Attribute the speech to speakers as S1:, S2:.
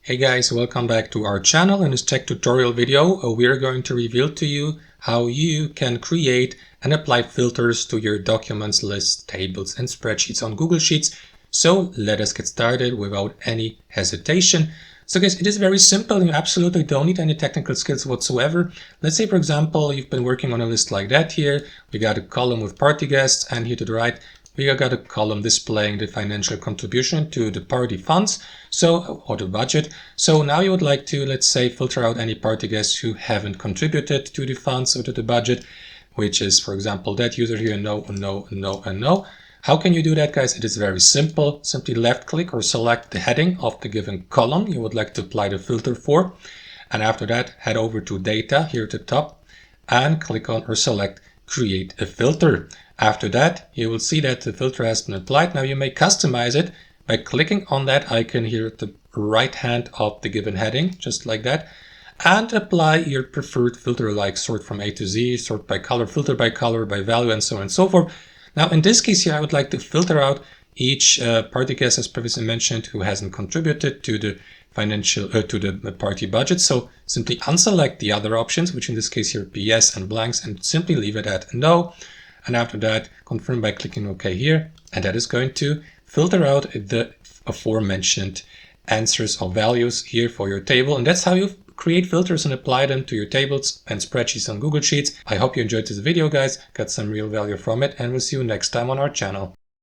S1: Hey guys, welcome back to our channel. In this tech tutorial video, we are going to reveal to you how you can create and apply filters to your documents, lists, tables, and spreadsheets on Google Sheets. So let us get started without any hesitation. So guys, it is very simple. You absolutely don't need any technical skills whatsoever. Let's say, for example, you've been working on a list like that here. We got a column with party guests, and here to the right, we got a column displaying the financial contribution to the party funds, or the budget. So now you would like to, let's say, filter out any party guests who haven't contributed to the funds or to the budget, which is, for example, that user here, no, no, no, and no. How can you do that, guys? It is very simple. Simply left click or select the heading of the given column you would like to apply the filter for. And after that, head over to data here at the top and click on or select create a filter. After that, you will see that the filter has been applied. Now you may customize it by clicking on that icon here at the right hand of the given heading, just like that, and apply your preferred filter, like sort from A to Z, sort by color, filter by color, by value, and so on and so forth. Now in this case here, I would like to filter out each party guest, as previously mentioned, who hasn't contributed to the financial to the party budget. So simply unselect the other options, which in this case here be yes and blanks, and simply leave it at no. And after that, confirm by clicking OK here. And that is going to filter out the aforementioned answers or values here for your table. And that's how you create filters and apply them to your tables and spreadsheets on Google Sheets. I hope you enjoyed this video, guys, got some real value from it, and we'll see you next time on our channel.